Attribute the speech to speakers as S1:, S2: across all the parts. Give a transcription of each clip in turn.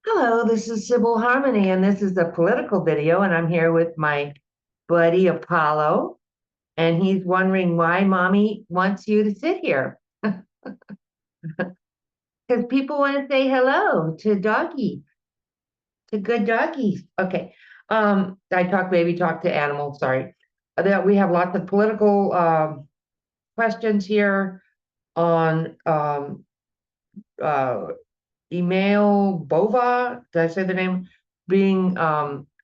S1: Hello, this is Sibyl Harmony, and this is a political video, and I'm here with my buddy Apollo, and he's wondering why mommy wants you to sit here. Because people want to say hello to doggies, to good doggies. Okay. I talk baby talk to animals, sorry. That we have lots of political questions here on uh email Bova, did I say the name? Being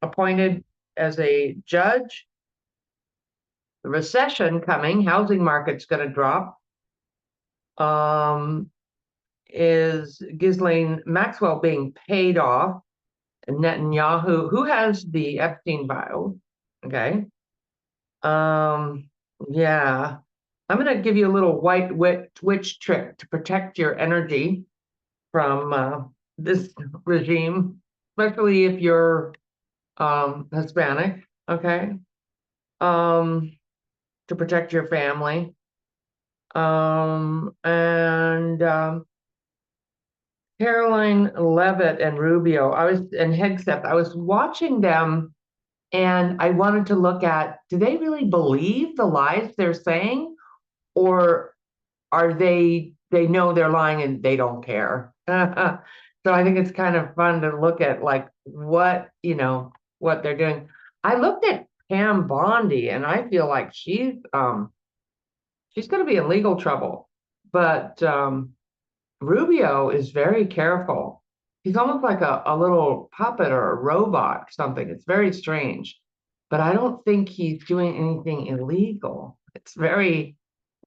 S1: appointed as a judge, the recession coming, housing market's going to drop. Um, is Ghislaine Maxwell being paid off? Netanyahu, who has the Epstein file? Okay. Um, yeah. I'm going to give you a little witch trick to protect your energy from this regime, especially if you're Hispanic, okay? Um, to protect your family. And Caroline Levitt and Rubio, and Hegseth, I was watching them and I wanted to look at, do they really believe the lies they're saying? Or are they know they're lying and they don't care? So I think it's kind of fun to look at like what they're doing. I looked at Pam Bondi and I feel like she's going to be in legal trouble. But Rubio is very careful. He's almost like a little puppet or a robot or something. It's very strange. But I don't think he's doing anything illegal. It's very,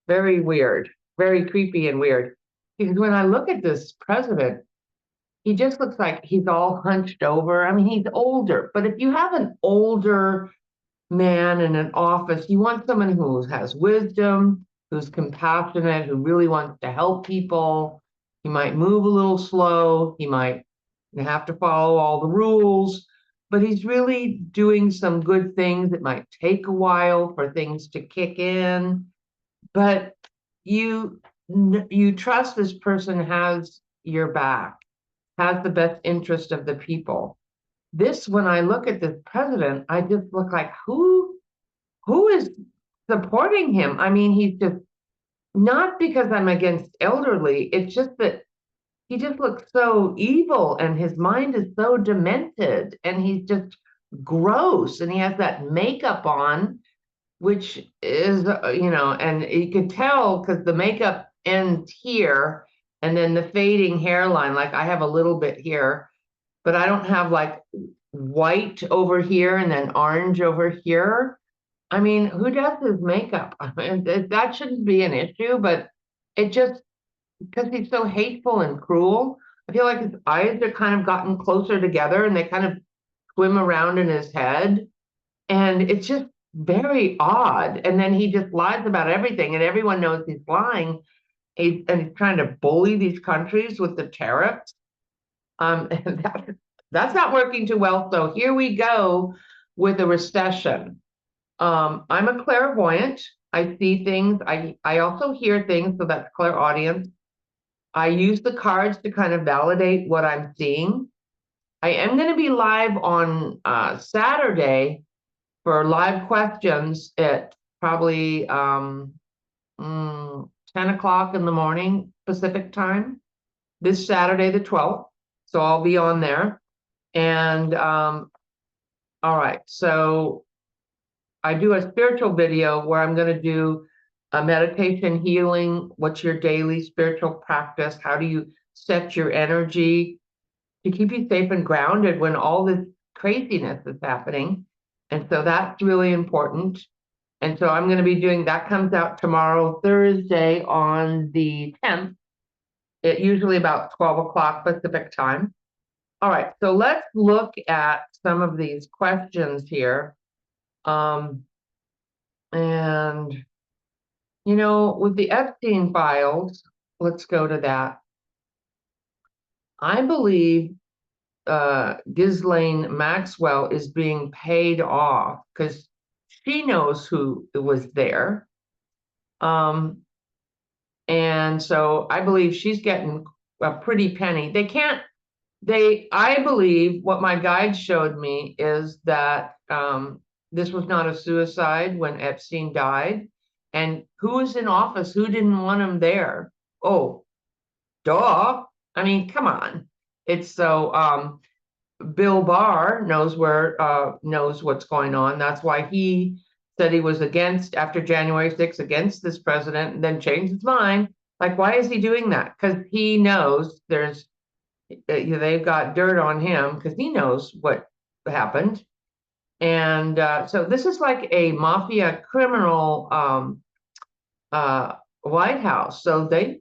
S1: very weird, very creepy and weird. Because when I look at this president, he just looks like he's all hunched over. I mean, he's older, but if you have an older man in an office, you want someone who has wisdom, who's compassionate, who really wants to help people. He might move a little slow. He might have to follow all the rules, but he's really doing some good things. It might take a while for things to kick in, but you you trust this person has your back, has the best interest of the people. This, when I look at this president, I just look like who is supporting him? I mean, he's just not because I'm against elderly. It's just that he just looks so evil and his mind is so demented and he's just gross and he has that makeup on, which is, and you could tell because the makeup ends here and then the fading hairline, like I have a little bit here, but I don't have like white over here and then orange over here. I mean, who does his makeup? I mean, that shouldn't be an issue, but it just, because he's so hateful and cruel, I feel like his eyes are kind of gotten closer together and they kind of swim around in his head. And it's just very odd. And then he just lies about everything and everyone knows he's lying. And he's trying to bully these countries with the tariffs. And that's not working too well. So here we go with a recession. I'm a clairvoyant. I see things. I also hear things, so that's clairaudience. I use the cards to kind of validate what I'm seeing. I am going to be live on Saturday for live questions at probably 10 o'clock in the morning Pacific time, this Saturday, the 12th. So I'll be on there. And all right, so I do a spiritual video where I'm going to do a meditation healing. What's your daily spiritual practice? How do you set your energy to keep you safe and grounded when all this craziness is happening? And so that's really important. And so I'm going to be doing that, comes out tomorrow, Thursday on the 10th, usually about 12 o'clock Pacific time. All right, so let's look at some of these questions here. And, with the Epstein files, let's go to that. I believe Ghislaine Maxwell is being paid off because she knows who was there. And so I believe she's getting a pretty penny. They can't I believe what my guide showed me is that this was not a suicide when Epstein died. And who was in office? Who didn't want him there? Oh, duh. I mean, come on. It's so Bill Barr knows what's going on. That's why he said he was against after January 6th against this president and then changed his mind. Like, why is he doing that? Because he knows they've got dirt on him because he knows what happened. And so this is like a mafia criminal White House. So they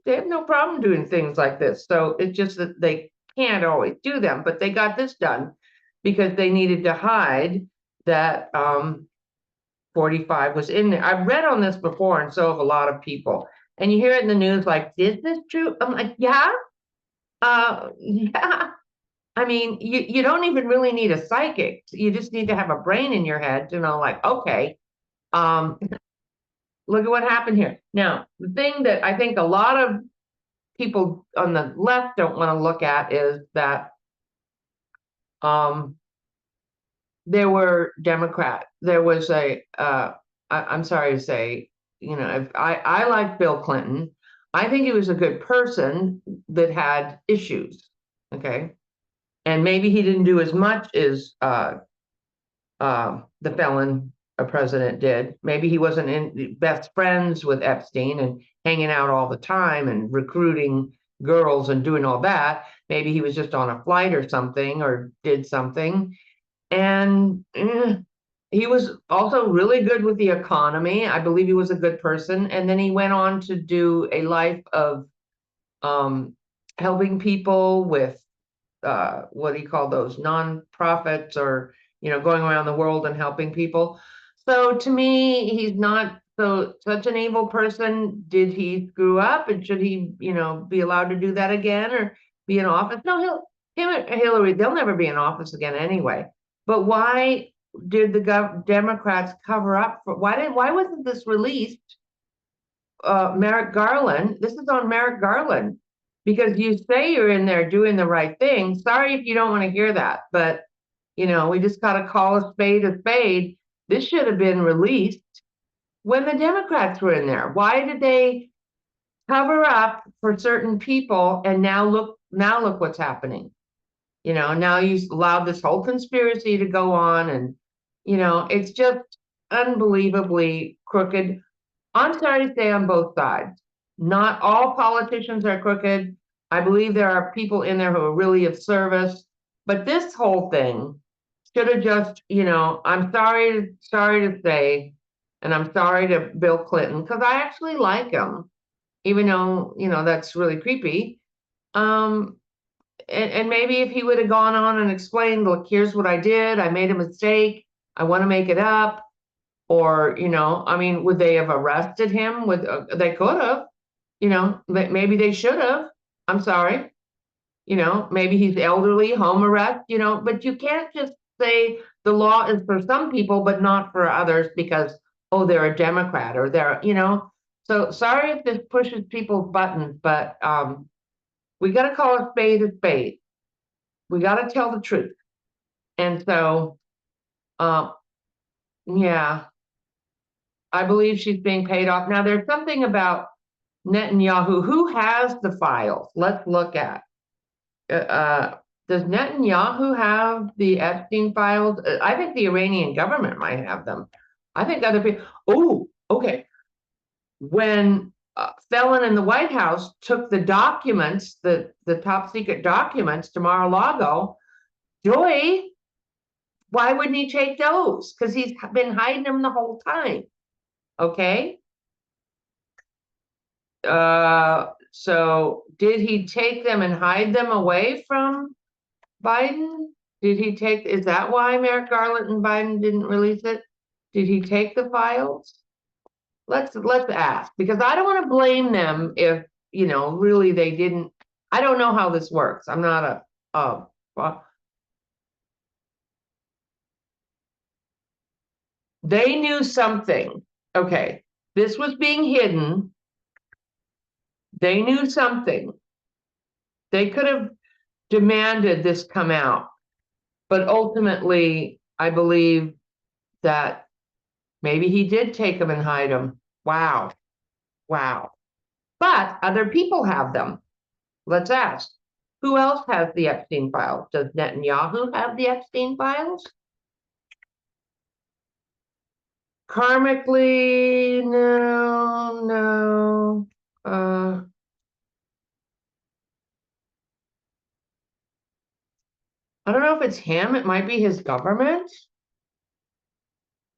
S1: have no problem doing things like this. So it's just that they can't always do them, but they got this done because they needed to hide that 45 was in there. I've read on this before, and so have a lot of people. And you hear it in the news like, is this true? I'm like, yeah, yeah. I mean, you don't even really need a psychic. You just need to have a brain in your head to know, like, okay, um, look at what happened here. Now, the thing that I think a lot of people on the left don't want to look at is that um, there were Democrats. There was I'm sorry to say, if I like Bill Clinton. I think he was a good person that had issues. Okay. And maybe he didn't do as much as the felon president did. Maybe he wasn't in best friends with Epstein and hanging out all the time and recruiting girls and doing all that. Maybe he was just on a flight or something or did something. And he was also really good with the economy. I believe he was a good person. And then he went on to do a life of um, helping people with what do you call those non-profits or going around the world and helping people. So to me, he's not such an evil person. Did he screw up and should he be allowed to do that again or be in office? No, him and Hillary, they'll never be in office again anyway. But why did the Democrats cover up for why wasn't this released? Merrick Garland. This is on Merrick Garland because you say you're in there doing the right thing. Sorry if you don't want to hear that, but we just got to call a spade a spade. This should have been released when the Democrats were in there. Why did they cover up for certain people? And now look what's happening. Now you allowed this whole conspiracy to go on, and it's just unbelievably crooked. I'm sorry to say on both sides. Not all politicians are crooked. I believe there are people in there who are really of service, but this whole thing should have just, I'm sorry to say, and I'm sorry to Bill Clinton because I actually like him, even though that's really creepy. And maybe if he would have gone on and explained, look, here's what I did. I made a mistake. I want to make it up. Or, I mean, would they have arrested him? They could have, maybe they should have. I'm sorry. Maybe he's elderly, home arrest, but you can't just say the law is for some people, but not for others because, oh, they're a Democrat or So sorry if this pushes people's buttons, but we got to call a spade a spade. We got to tell the truth. And so, yeah, I believe she's being paid off. Now, there's something about Netanyahu. Who has the files? Let's look at. Does Netanyahu have the Epstein files? I think the Iranian government might have them. I think other people. Oh, okay. When felon in the White House took the documents, the top secret documents to Mar-a-Lago, Joy, why wouldn't he take those? Because he's been hiding them the whole time. Okay. So did he take them and hide them away from Biden? Is that why Merrick Garland and Biden didn't release it? Did he take the files? Let's ask, because I don't want to blame them if, really they didn't. I don't know how this works. I'm not they knew something. Okay. This was being hidden. They knew something. They could have demanded this come out. But ultimately, I believe that maybe he did take them and hide them. Wow. Wow. But other people have them. Let's ask. Who else has the Epstein files? Does Netanyahu have the Epstein files? Karmically, no, no. I don't know if it's him. It might be his government.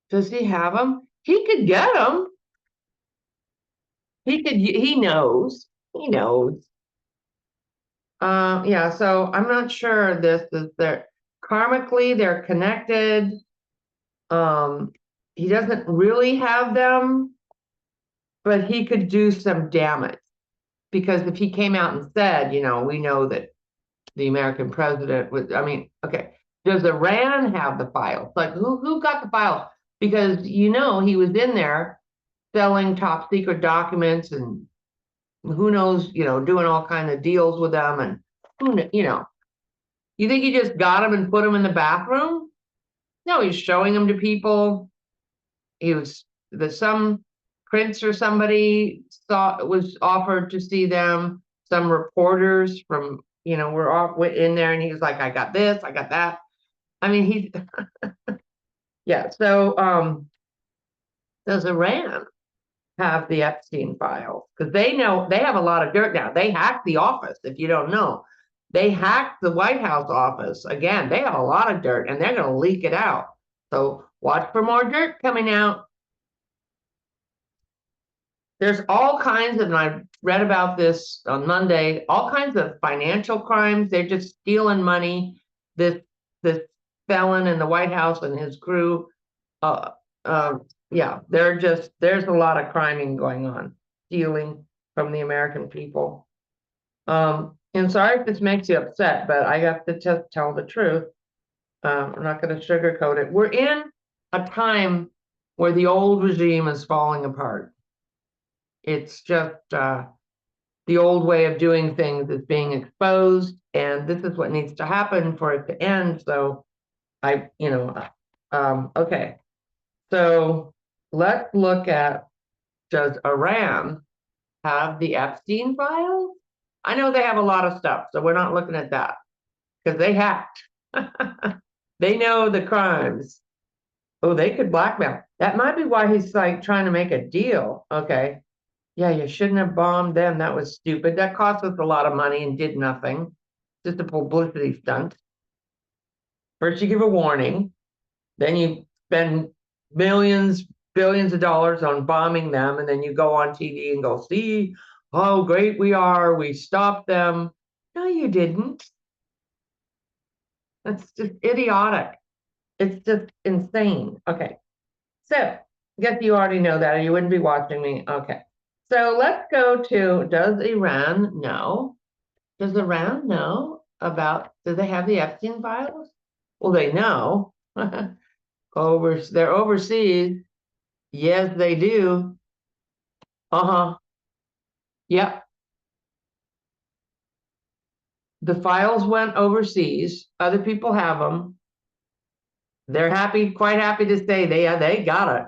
S1: Does he have them? He could get them. He could. He knows. He knows. Yeah. So I'm not sure. This is they're karmically they're connected. Um, he doesn't really have them, but he could do some damage because if he came out and said, we know that the American president was, I mean, okay, does Iran have the files? Like who got the files? Because he was in there selling top secret documents and who knows, doing all kind of deals with them and you think he just got them and put them in the bathroom? No, he's showing them to people. He was some prince or somebody was offered to see them. Some reporters from were all in there, and he was like, "I got this, I got that." I mean, he yeah. So, does Iran have the Epstein files? Because they know they have a lot of dirt now. They hacked the office. If you don't know, they hacked the White House office again. They have a lot of dirt, and they're going to leak it out. So watch for more dirt coming out. There's all kinds of, and I read about this on Monday, all kinds of financial crimes. They're just stealing money. This this felon in the White House and his crew, uh, uh, yeah, there's a lot of criming going on, stealing from the American people. And sorry if this makes you upset, but I have to just tell the truth. I'm not going to sugarcoat it. We're in a time where the old regime is falling apart. It's just the old way of doing things is being exposed, and this is what needs to happen for it to end. So okay. So let's look at, does Iran have the Epstein files? I know they have a lot of stuff, so we're not looking at that because they hacked. They know the crimes. Oh, they could blackmail. That might be why he's like trying to make a deal. Okay. Yeah, you shouldn't have bombed them. That was stupid. That cost us a lot of money and did nothing. Just a publicity stunt. First, you give a warning, then you spend millions, billions of dollars on bombing them, and then you go on TV and go, see how great we are. We stopped them. No, you didn't. That's just idiotic. It's just insane. Okay. So, I guess you already know that, or you wouldn't be watching me. Okay. So let's go to, does Iran know? Does Iran know about, do they have the Epstein files? Well, they know. They're overseas. Yes, they do. Uh-huh. Yep. The files went overseas. Other people have them. They're happy, quite happy to say they got it.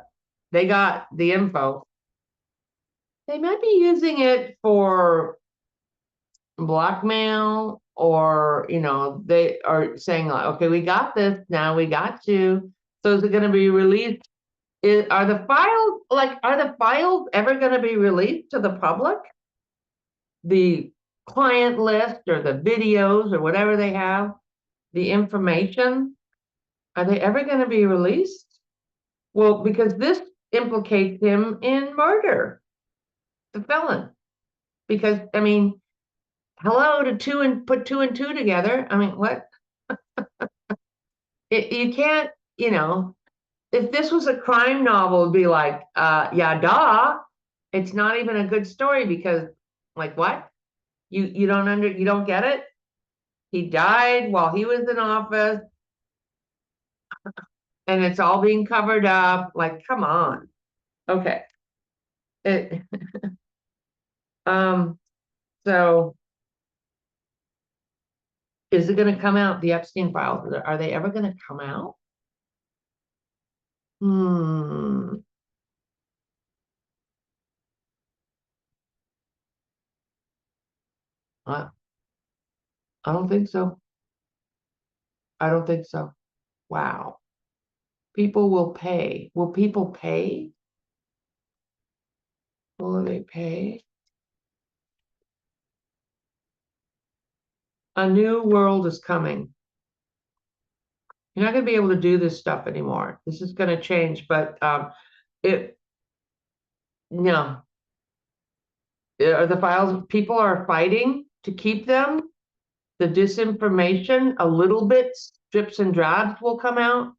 S1: They got the info. They might be using it for blackmail, or they are saying like, okay, we got this now, we got you. So is it going to be released? Are the files ever going to be released to the public, the client list or the videos or whatever they have, the information, are they ever going to be released? Well, because this implicates him in murder, the felon, because I mean, hello, to put two and two together. I mean, what? You can't, if this was a crime novel, it'd be like, yeah, duh. It's not even a good story because, like, what? You don't get it? He died while he was in office, and it's all being covered up. Like, come on. Okay. It, um, so Is it going to come out? The Epstein files, are they ever going to come out? Hmm. I, I don't think so. I don't think so. Wow. People will pay. Will people pay? Will they pay? A new world is coming. You're not going to be able to do this stuff anymore. This is going to change, but it no. Are the files, people are fighting to keep them. The disinformation, a little bit, drips and drabs will come out,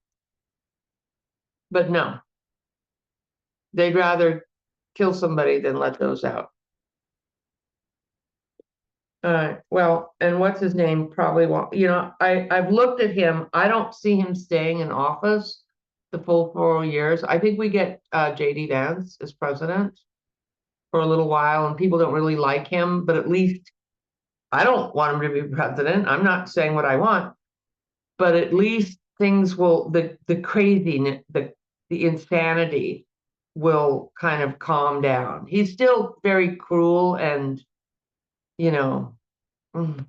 S1: but no, they'd rather kill somebody than let those out. Well, and what's his name probably won't, I've looked at him. I don't see him staying in office the full 4 years. I think we get JD Vance as president for a little while, and people don't really like him, but at least I don't want him to be president. I'm not saying what I want, but at least things will, the craziness, the insanity will kind of calm down. He's still very cruel and, you know, mm,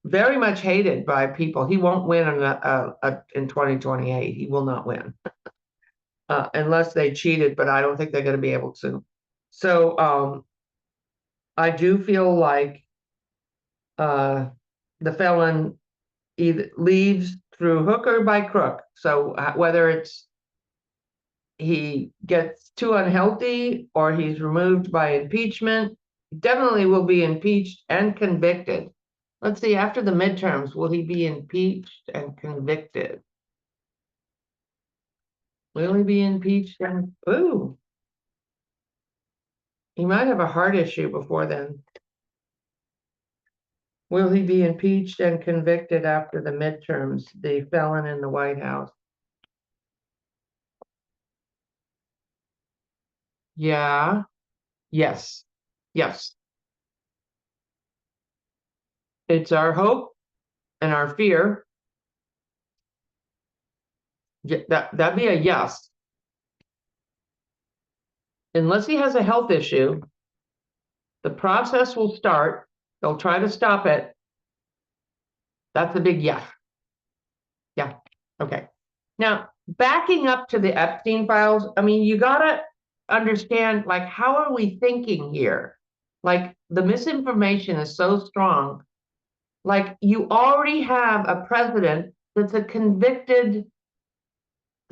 S1: very much hated by people. He won't win in 2028. He will not win unless they cheated, but I don't think they're going to be able to. So I do feel like the felon either leaves through hook or by crook. So whether it's he gets too unhealthy or he's removed by impeachment, he definitely will be impeached and convicted. Let's see, after the midterms, will he be impeached and convicted? Will he be impeached and, ooh, he might have a heart issue before then. Will he be impeached and convicted after the midterms, the felon in the White House? Yeah, yes, yes. It's our hope and our fear. That'd be a yes. Unless he has a health issue, the process will start. They'll try to stop it. That's a big yes. Yeah. Okay. Now, backing up to the Epstein files, I mean, you gotta understand, like, how are we thinking here? Like, the misinformation is so strong. Like, you already have a president that's a convicted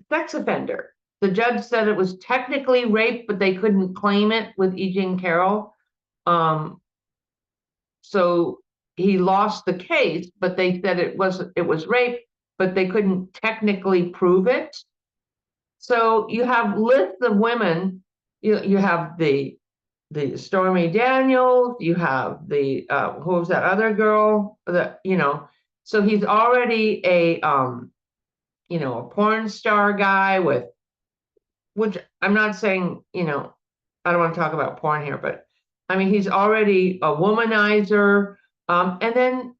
S1: sex offender. The judge said it was technically rape, but they couldn't claim it with E. Jean Carroll. So he lost the case, but they said it was rape, but they couldn't technically prove it. So you have lists of women. You have the Stormy Daniels. You have the who was that other girl? So he's already a porn star guy with, which I'm not saying, I don't want to talk about porn here, but I mean, he's already a womanizer. And then,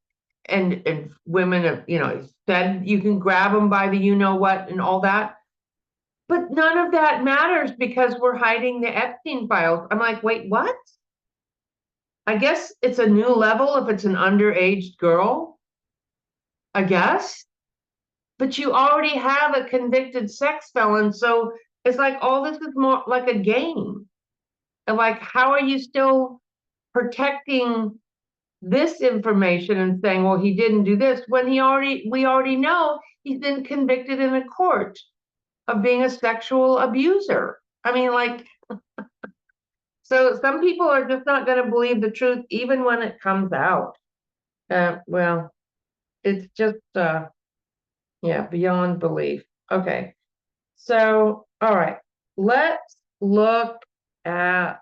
S1: and women have, said you can grab them by the what and all that. But none of that matters because we're hiding the Epstein files. I'm like, wait, what? I guess it's a new level if it's an underage girl, I guess. But you already have a convicted sex felon. So it's like all this is more like a game. And like, how are you still protecting this information and saying, well, he didn't do this when we already know he's been convicted in a court of being a sexual abuser. I mean, like, so some people are just not going to believe the truth even when it comes out. Well, it's just, beyond belief. Okay. So, all right, let's look at,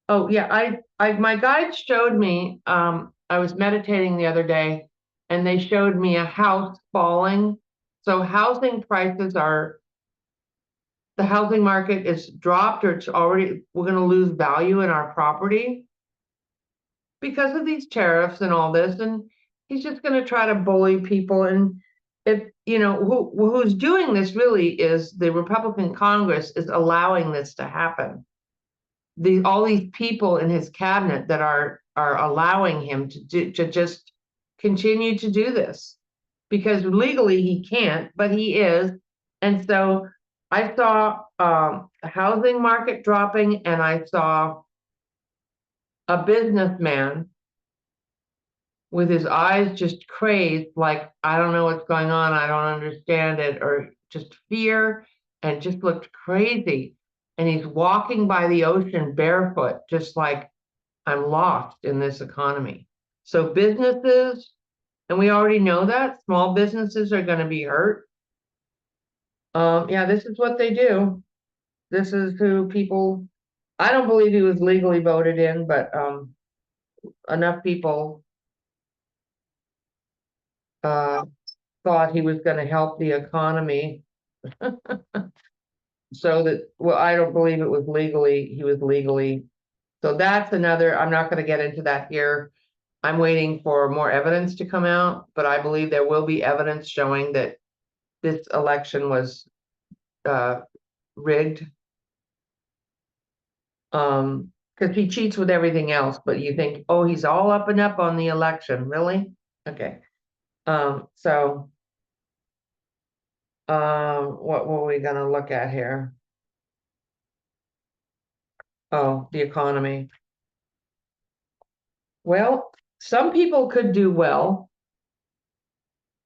S1: oh yeah, my guide showed me, I was meditating the other day and they showed me a house falling. So housing prices the housing market is dropped, or we're going to lose value in our property because of these tariffs and all this. And He's just going to try to bully people. And if, who's doing this really is the Republican Congress is allowing this to happen. All these people in his cabinet that are allowing him to just continue to do this because legally he can't, but he is. And so I saw the housing market dropping, and I saw a businessman with his eyes just crazed, like, I don't know what's going on, I don't understand it, or just fear, and just looked crazy. And he's walking by the ocean barefoot, just like, I'm lost in this economy. So businesses, and we already know that small businesses are going to be hurt. Yeah, this is what they do. This is who people. I don't believe he was legally voted in, but enough people uh, thought he was going to help the economy. So that, well, I don't believe it was he was legally. So that's another, I'm not going to get into that here. I'm waiting for more evidence to come out, but I believe there will be evidence showing that this election was uh, rigged. Because he cheats with everything else, but you think, oh, he's all up and up on the election, really? Okay. So what were we going to look at here? Oh, the economy. Well, some people could do well.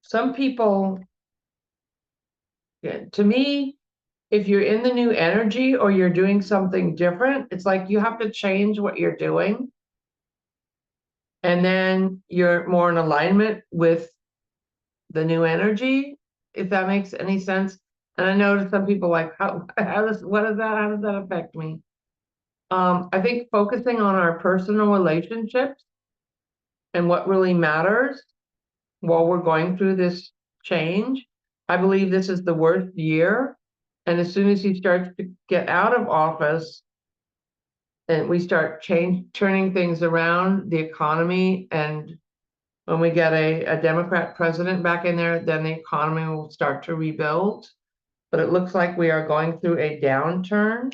S1: Some people, yeah, to me, if you're in the new energy or you're doing something different, it's like you have to change what you're doing. And then you're more in alignment with the new energy, if that makes any sense. And I noticed some people like, what is that? How does that affect me? I think focusing on our personal relationships and what really matters while we're going through this change. I believe this is the worst year. And as soon as he starts to get out of office and we start turning things around, the economy, and when we get a Democrat president back in there, then the economy will start to rebuild. But it looks like we are going through a downturn,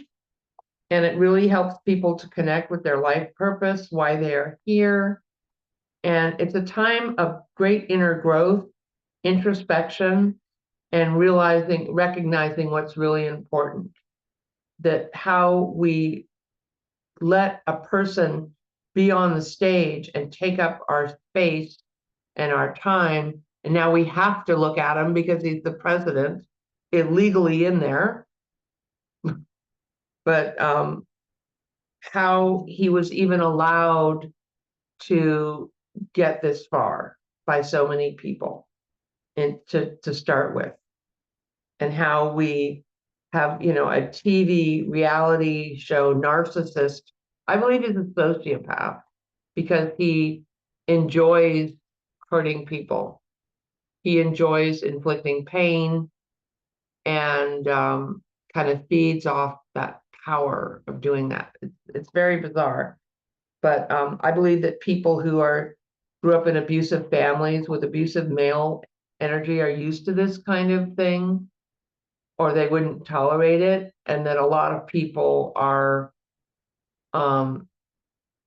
S1: and it really helps people to connect with their life purpose, why they are here. And it's a time of great inner growth, introspection, and recognizing what's really important. That how we let a person be on the stage and take up our space and our time. And now we have to look at him because he's the president, illegally in there. But how he was even allowed to get this far by so many people, and to start with, and how we have, a TV reality show narcissist. I believe he's a sociopath because he enjoys hurting people. He enjoys inflicting pain, and kind of feeds off that power of doing that. It's very bizarre. But I believe that people who grew up in abusive families with abusive male energy are used to this kind of thing, or they wouldn't tolerate it, and that a lot of people are um,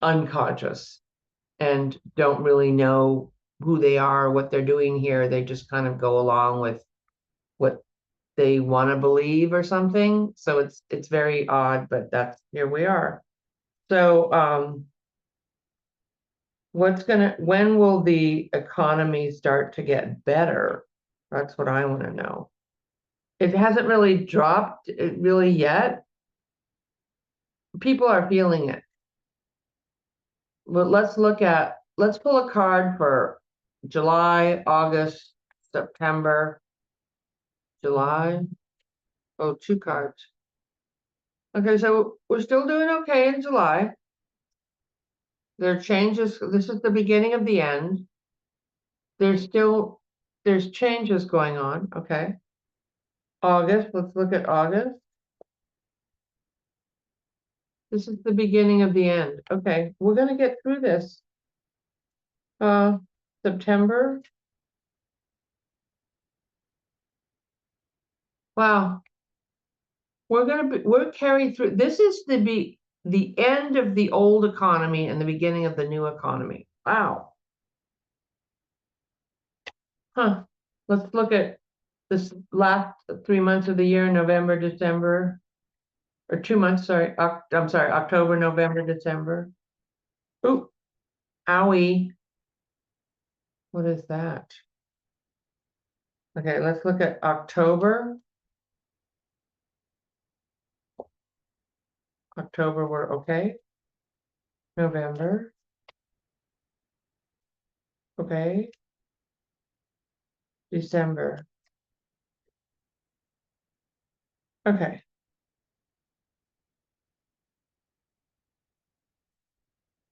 S1: unconscious and don't really know who they are, what they're doing here. They just kind of go along with what they want to believe or something. So it's very odd, but that's here we are. So when will the economy start to get better? That's what I want to know. It hasn't really dropped really yet. People are feeling it. But let's pull a card for July, August, September, July. Oh, two cards. Okay, so we're still doing okay in July. There are changes. This is the beginning of the end. There's changes going on. Okay. August, let's look at August. This is the beginning of the end. Okay, we're gonna get through this. September. Wow. We're carried through. This is the end of the old economy and the beginning of the new economy. Wow. Huh. Let's look at this last 3 months of the year, November, December, or 2 months, sorry. I'm sorry, October, November, December. Ooh, owie. What is that? Okay, let's look at October. October, we're okay. November, okay. December, okay.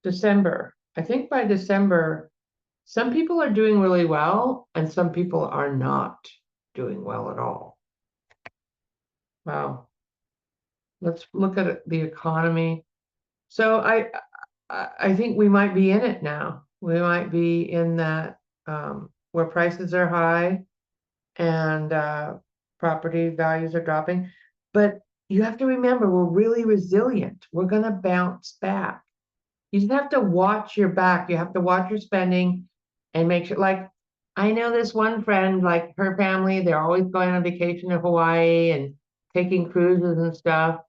S1: December. I think by December, some people are doing really well and some people are not doing well at all. Wow. Let's look at the economy. So I think we might be in it now. We might be in that where prices are high and property values are dropping. But you have to remember, we're really resilient. We're going to bounce back. You just have to watch your back. You have to watch your spending and make sure, like, I know this one friend, like her family, they're always going on vacation to Hawaii and taking cruises and stuff.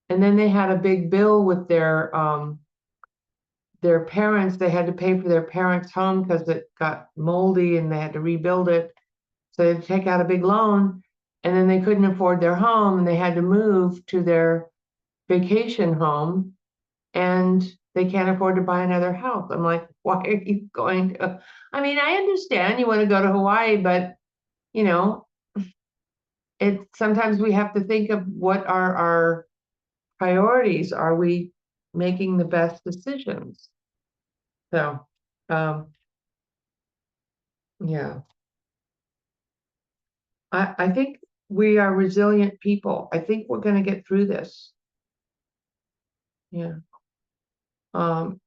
S1: And then they had a big bill with their parents. They had to pay for their parents' home because it got moldy and they had to rebuild it. So they had to take out a big loan, and then they couldn't afford their home and they had to move to their vacation home, and they can't afford to buy another house. I'm like, why are you going to? I mean, I understand you want to go to Hawaii, but you know, it sometimes we have to think of what are our priorities. Are we making the best decisions? So, um, yeah, I think we are resilient people. I think we're going to get through this. Yeah. Um,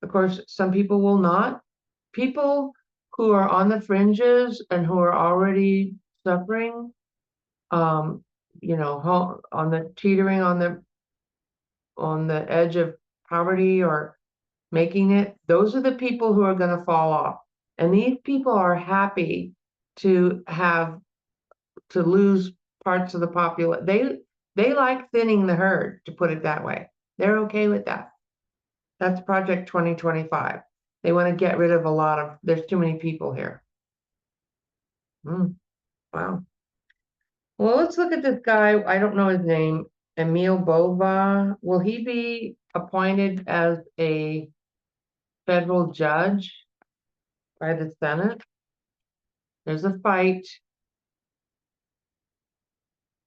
S1: of course, some people will not. People who are on the fringes and who are already suffering, um, on the teetering on the edge of poverty or making it, those are the people who are going to fall off. And these people are happy to have to lose parts of the population. They like thinning the herd, to put it that way. They're okay with that. That's Project 2025. They want to get rid of there's too many people here. Wow. Well, let's look at this guy. I don't know his name. Emil Bova. Will he be appointed as a federal judge by the Senate? There's a fight.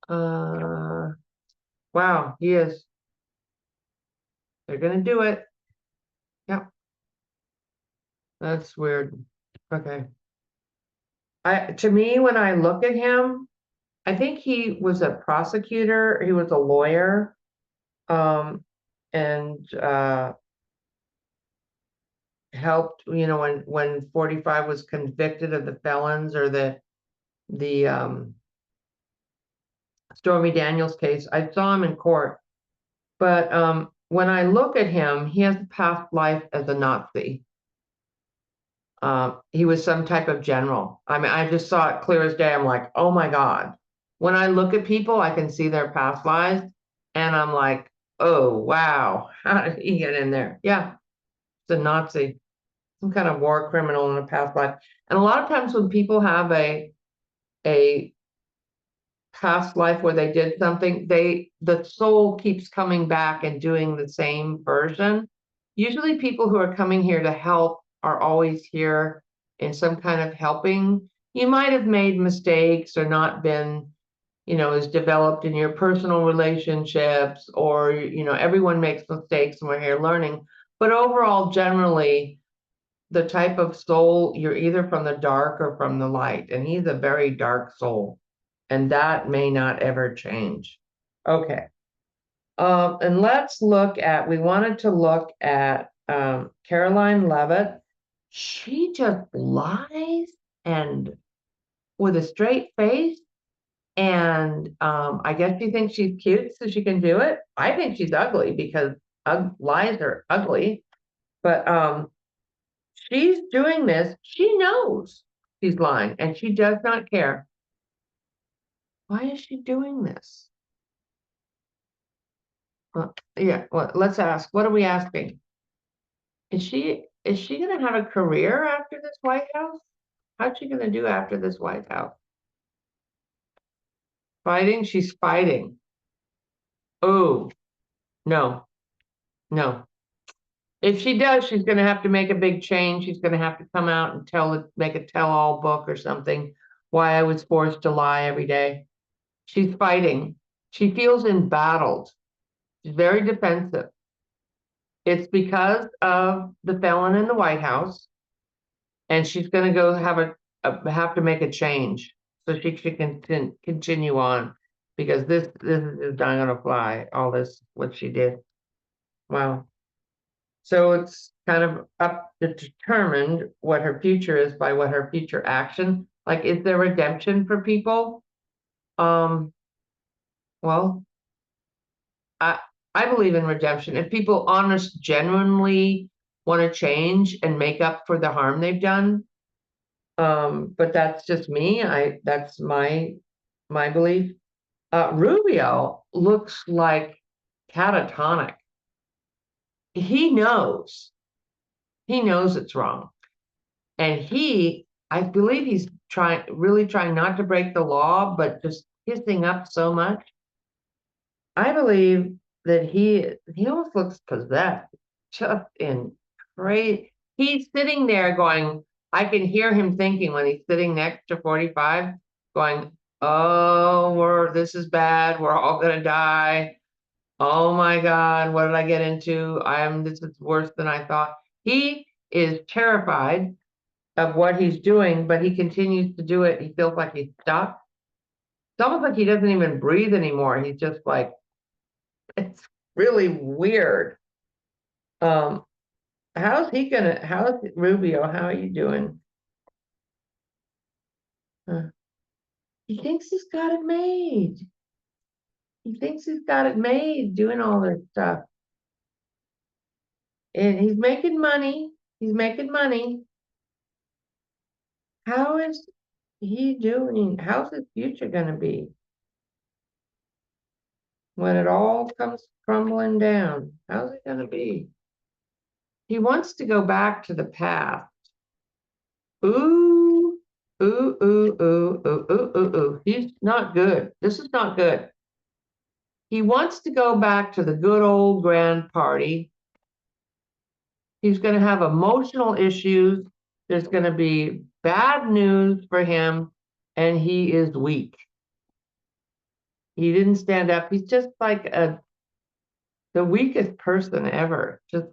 S1: Wow, he is. They're gonna do it. Yep, that's weird. Okay. To me, when I look at him, I think he was a prosecutor, he was a lawyer, and helped, when 45 was convicted of the felons or the Stormy Daniels case. I saw him in court, but when I look at him, he has a past life as a Nazi. He was some type of general. I mean, I just saw it clear as day. I'm like, oh my God. When I look at people, I can see their past lives, and I'm like, oh wow, how did he get in there? Yeah, it's a Nazi, some kind of war criminal in a past life. And a lot of times when people have a past life where they did something, the soul keeps coming back and doing the same version. Usually people who are coming here to help are always here in some kind of helping. You might have made mistakes or not been, as developed in your personal relationships, or, everyone makes mistakes and we're here learning. But overall, generally, the type of soul, you're either from the dark or from the light. And he's a very dark soul. And that may not ever change. Okay. And we wanted to look at Caroline Levitt. she just lies and with a straight face. And I guess she thinks she's cute, so she can do it. I think she's ugly because lies are ugly. But she's doing this. She knows she's lying, and she does not care. Why is she doing this? Yeah. Well, let's ask. What are we asking? Is she going to have a career after this White House? How's she going to do after this White House? Fighting? She's fighting. Oh, no, no. If she does, she's going to have to make a big change. She's going to have to come out and make a tell-all book or something. Why I was forced to lie every day. She's fighting. She feels embattled. She's very defensive. It's because of the felon in the White House, and she's going to go have to make a change so she can continue on because this is not going to fly. All this what she did. Wow. So it's kind of up to determined what her future is by what her future action. Like, is there redemption for people? Um, well, I I believe in redemption. If people honest, genuinely want to change and make up for the harm they've done, but that's just me. That's my belief. Rubio looks like catatonic. He knows. He knows it's wrong. And I believe he's really trying not to break the law, but just hissing up so much. I believe that he almost looks possessed, just in crazy. He's sitting there going, I can hear him thinking when he's sitting next to 45, going, oh, this is bad. We're all gonna die. Oh my God, what did I get into? This is worse than I thought. He is terrified of what he's doing, but he continues to do it. He feels like he's stuck. It's almost like he doesn't even breathe anymore. He's just like, it's really weird. Um, how's Rubio? How are you doing? He thinks he's got it made. He thinks he's got it made doing all this stuff. And he's making money. He's making money. How is he doing? How's his future going to be when it all comes crumbling down? How's it going to be? He wants to go back to the past. Ooh, ooh, ooh, ooh, ooh, ooh, ooh, ooh. He's not good. This is not good. He wants to go back to the good old grand party. He's going to have emotional issues. There's going to be bad news for him, and he is weak. He didn't stand up. He's just like the weakest person ever. Just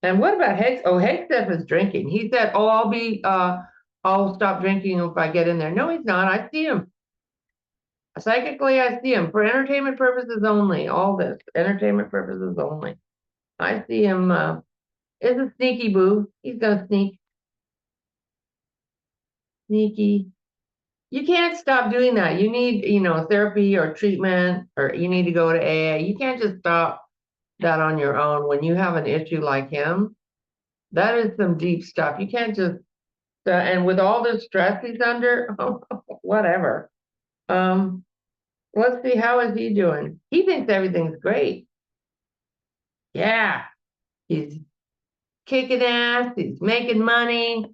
S1: and what about Hicks? Oh, Hegseth is drinking. He said, "Oh, I'll stop drinking if I get in there." No, he's not. I see him. Psychically, I see him for entertainment purposes only. All this entertainment purposes only. I see him. Is a sneaky boo. He's gonna sneaky. You can't stop doing that. You need, therapy or treatment, or you need to go to AA. You can't just stop that on your own when you have an issue like him. That is some deep stuff. You can't just, and with all the stress he's under, whatever. Um, let's see, how is he doing? He thinks everything's great. Yeah, he's kicking ass. He's making money.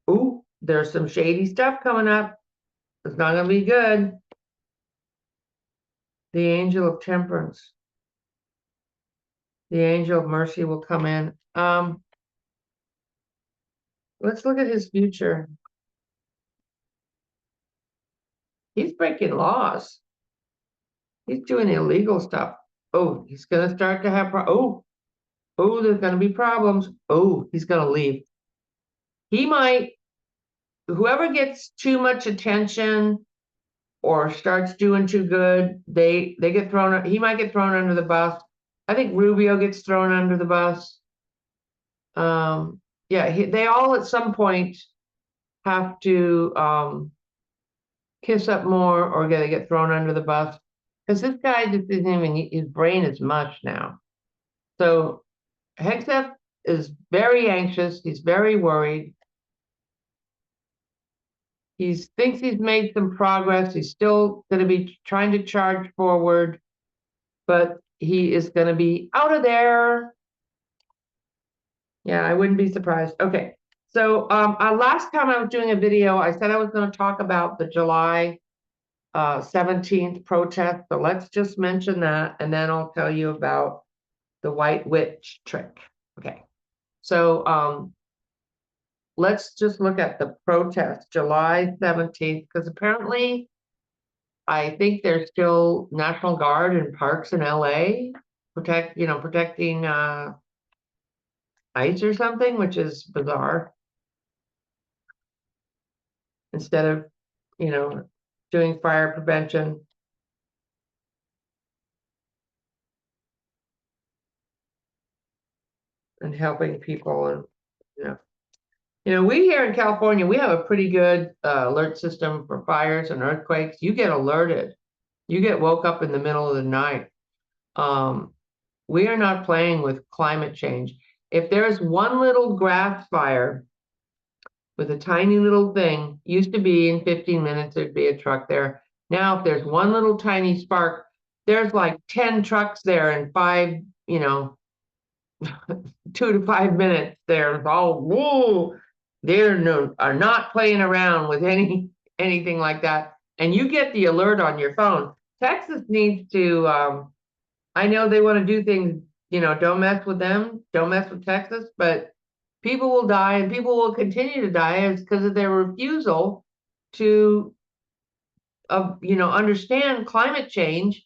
S1: Ooh, there's some shady stuff coming up. It's not going to be good. The angel of temperance. The angel of mercy will come in. Let's look at his future. He's breaking laws. He's doing illegal stuff. Oh, he's going to start to have there's going to be problems. Oh, he's going to leave. He might, whoever gets too much attention or starts doing too good, they get thrown, he might get thrown under the bus. I think Rubio gets thrown under the bus. Yeah, they all at some point have to kiss up more or they get thrown under the bus. Because this guy just isn't even, his brain is mush now. So Hegseth is very anxious. He's very worried. He thinks he's made some progress. He's still going to be trying to charge forward, but he is going to be out of there. Yeah, I wouldn't be surprised. Okay, so last time I was doing a video, I said I was going to talk about the July 17th protest. So let's just mention that, and then I'll tell you about the white witch trick. Okay, so let's just look at the protest, July 17th, because apparently I think there's still National Guard in parks in LA protecting ICE or something, which is bizarre. Instead of, doing fire prevention. And helping people, and we here in California, we have a pretty good alert system for fires and earthquakes. You get alerted. You get woke up in the middle of the night. We are not playing with climate change. If there's one little grass fire with a tiny little thing, used to be in 15 minutes, there'd be a truck there. Now, if there's one little tiny spark, there's like 10 trucks there in 2 to 5 minutes. They're all, whoa, are not playing around with anything like that. And you get the alert on your phone. Texas needs to, I know they want to do things, don't mess with them, don't mess with Texas, but people will die and people will continue to die because of their refusal to, understand climate change.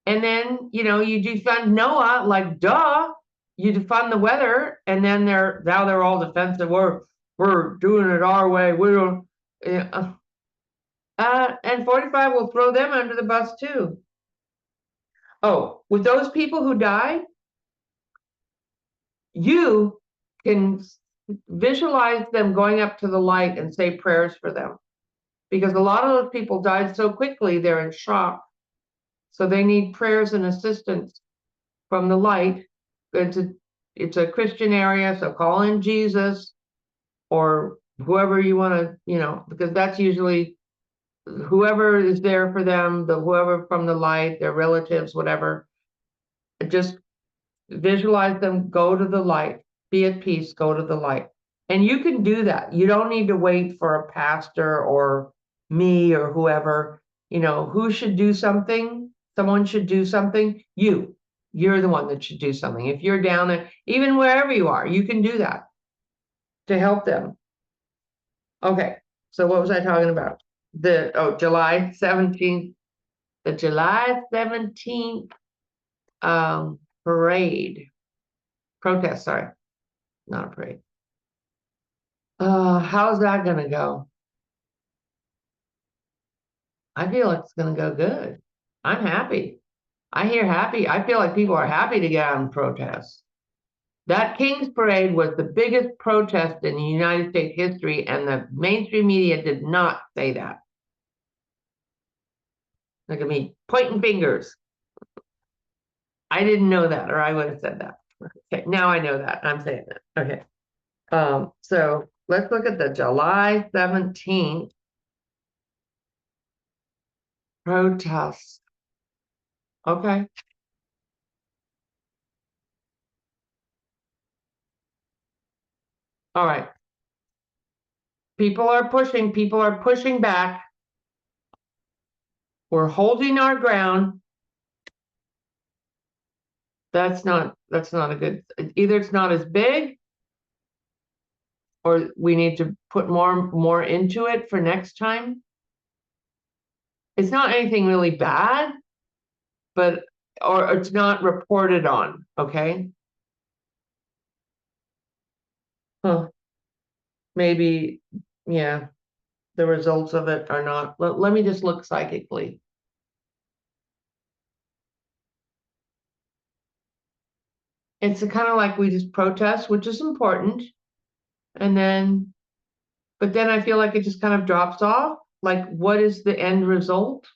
S1: And then, you defund NOAA, like, duh, you defund the weather, and then they're all defensive. We're doing it our way. We don't. And 45 will throw them under the bus too. Oh, with those people who died, you can visualize them going up to the light and say prayers for them, because a lot of those people died so quickly they're in shock, so they need prayers and assistance from the light. It's a Christian area, so call in Jesus or whoever you want to, because that's usually whoever is there for them, whoever from the light, their relatives, whatever. Just visualize them go to the light, be at peace, go to the light. And you can do that. You don't need to wait for a pastor or me or whoever. Who should do something? Someone should do something. You're the one that should do something. If you're down there, even wherever you are, you can do that to help them. Okay, so what was I talking about? July 17th, the July 17th protest, sorry, not a parade. How's that gonna go? I feel like it's gonna go good. I'm happy. I hear happy. I feel like people are happy to get out and protest. That King's Parade was the biggest protest in the United States history, and the mainstream media did not say that. Look at me pointing fingers. I didn't know that, or I would have said that. Okay, now I know that. I'm saying that. Okay. So let's look at the July 17th protest. Okay. All right. People are pushing back. We're holding our ground. That's not a good, either it's not as big or we need to put more into it for next time. It's not anything really bad, or it's not reported on, okay? Huh. Maybe, yeah, the results of it are not, let me just look psychically. It's kind of like we just protest, which is important. And then, but then I feel like it just kind of drops off. Like, what is the end result?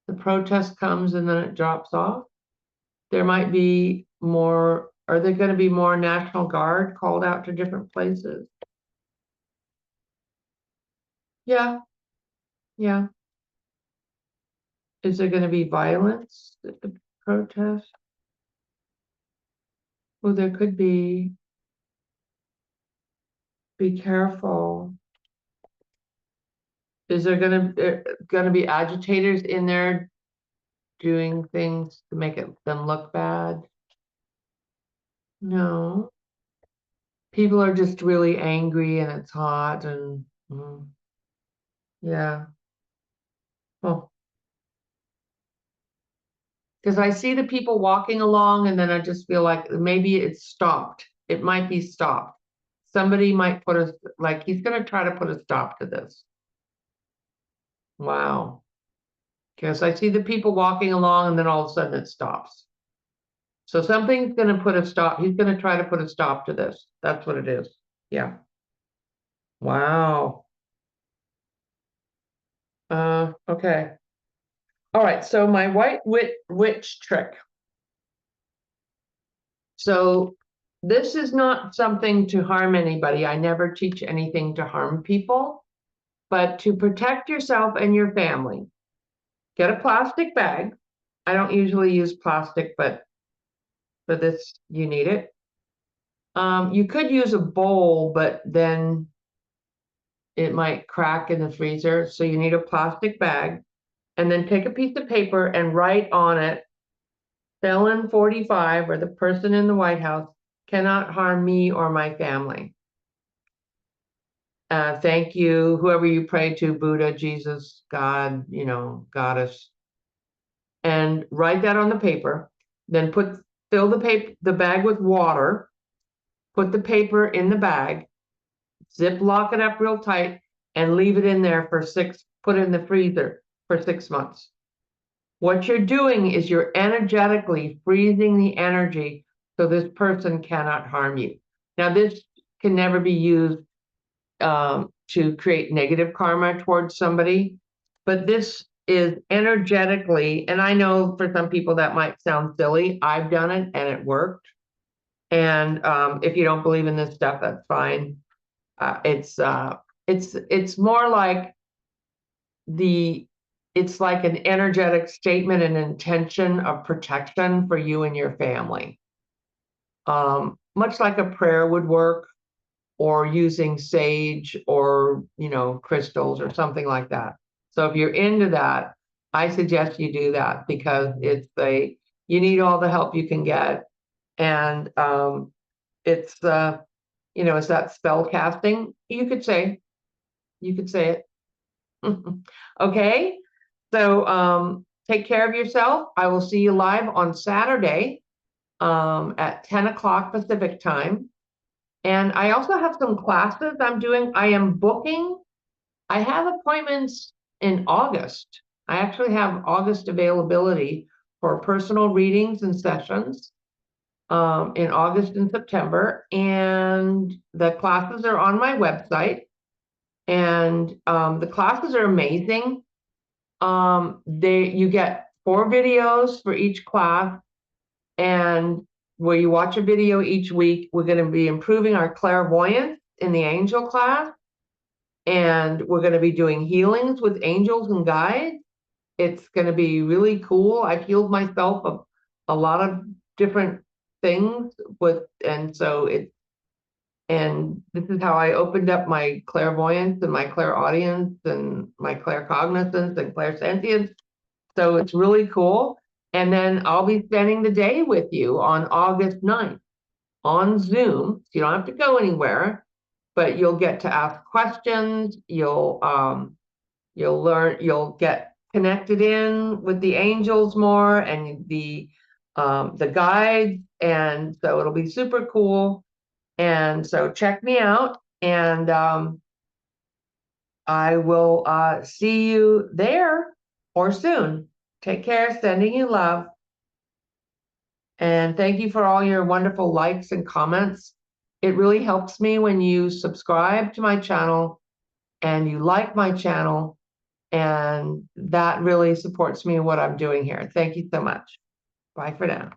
S1: The protest comes and then it drops off. There might be more, are there going to be more National Guard called out to different places? Yeah, yeah. Is there going to be violence at the protest? Well, there could be. Be careful. Is there gonna be agitators in there doing things to make them look bad? No. People are just really angry and it's hot and yeah. Well, because I see the people walking along and then I just feel like maybe it's stopped. It might be stopped. Somebody might put like he's gonna try to put a stop to this. Wow. Because I see the people walking along and then all of a sudden it stops. So something's going to put a stop. He's going to try to put a stop to this. That's what it is. Yeah. Wow. Okay. All right. So my white witch trick. So this is not something to harm anybody. I never teach anything to harm people, but to protect yourself and your family. Get a plastic bag. I don't usually use plastic, but for this, you need it. You could use a bowl, but then it might crack in the freezer. So you need a plastic bag and then take a piece of paper and write on it, felon 45 or the person in the White House cannot harm me or my family. Thank you, whoever you pray to, Buddha, Jesus, God, goddess, and write that on the paper. Then fill the bag with water, put the paper in the bag, zip lock it up real tight, and leave it in there put it in the freezer for 6 months. What you're doing is you're energetically freezing the energy so this person cannot harm you. Now, this can never be used to create negative karma towards somebody, but this is energetically, and I know for some people that might sound silly. I've done it and it worked. And if you don't believe in this stuff, that's fine. It's more like it's like an energetic statement and intention of protection for you and your family. Much like a prayer would work, or using sage or crystals or something like that. So if you're into that, I suggest you do that because you need all the help you can get. And it's it's that spell casting. You could say it. Okay. So take care of yourself. I will see you live on Saturday at 10 o'clock Pacific time. And I also have some classes I'm doing. I am booking. I have appointments in August. I actually have August availability for personal readings and sessions in August and September. And the classes are on my website. And the classes are amazing. You get 4 videos for each class, and where you watch a video each week. We're going to be improving our clairvoyance in the angel class, and we're going to be doing healings with angels and guides. It's going to be really cool. I've healed myself of a lot of different things and this is how I opened up my clairvoyance and my clairaudience and my claircognizance and clairsentience. So it's really cool. And then I'll be spending the day with you on August 9th on Zoom. So you don't have to go anywhere, but you'll get to ask questions. You'll learn, you'll get connected in with the angels more and the guides. And so it'll be super cool. And so check me out, and I will see you there or soon. Take care, sending you love. And thank you for all your wonderful likes and comments. It really helps me when you subscribe to my channel and you like my channel, and that really supports me in what I'm doing here. Thank you so much. Bye for now.